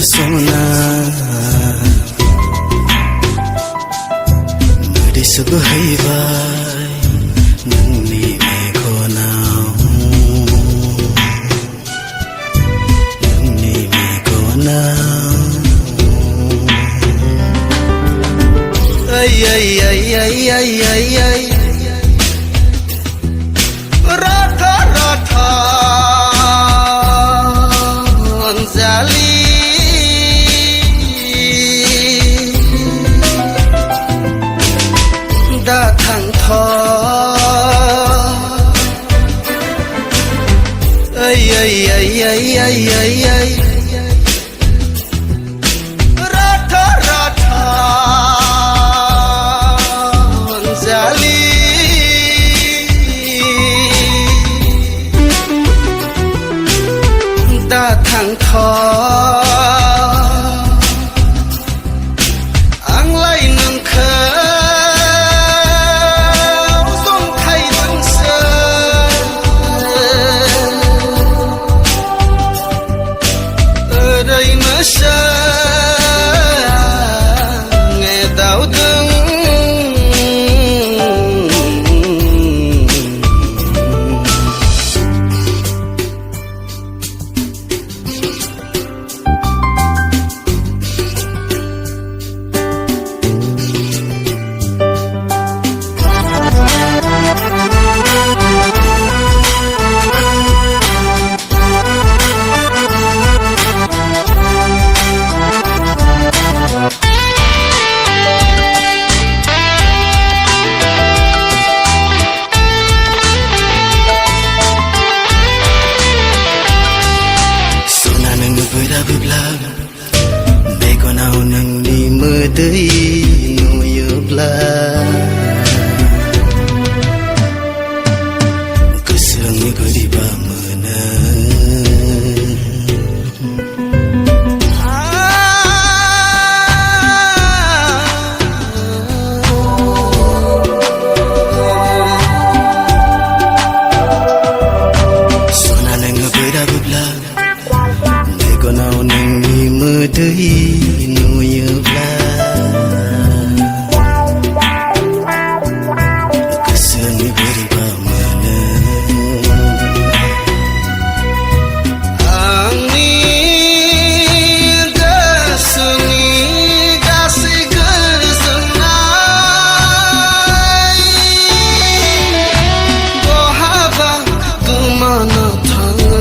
सना मोदैसो बोहैबाय नोंनि मेगनाव नोंनि मेगनाव ay rata rata anjali datang tho ay rata rata datang tho anglai nongkho jongkai nongso oरैनो ngedawdों मेगनाव नोंनि मोदै नुयोब्ला गोसोआं बोरैबा मोनो सना नोङो बोराबोब्ला मेगनाव नोंनि मोदै नुयोब्ला गोसोआं बोरैबा मोनो आंनि गोसोनि गासै गोजोननाय बहाबा गोमाना थाङो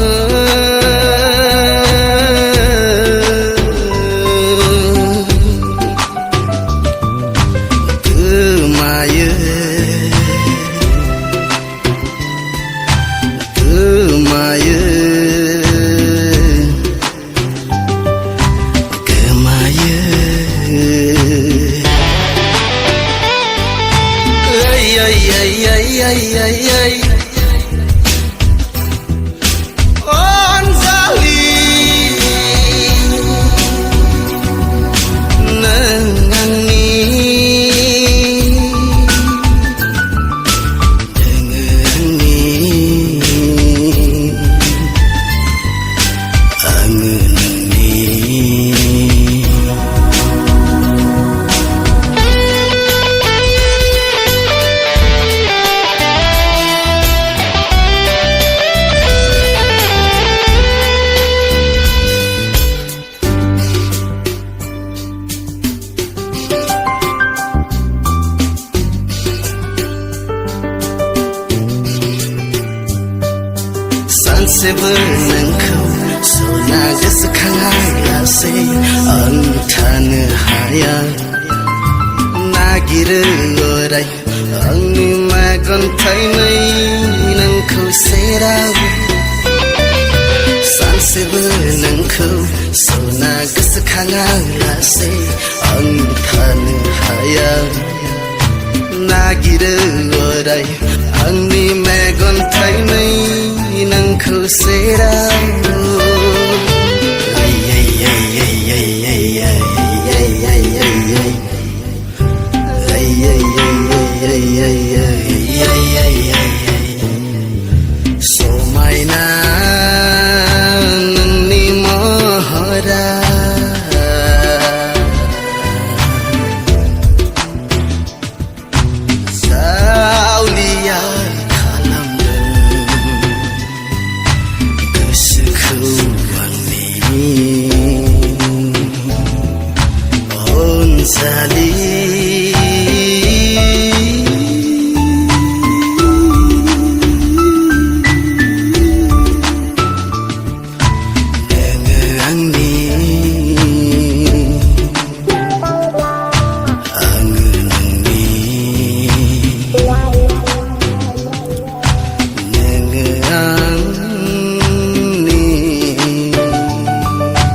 सानसेबो नोंखौ सना गोसोखाङालासे आं थानो हाया नागिरो अराय आंनि मेगन थाइनै नोंखौ सेराव सानसेबो नोंखौ सना गोसोखाङालासे आं थानो हाया नागिरो अराय आंनि मेगन थाइनै नोंखौ सेराव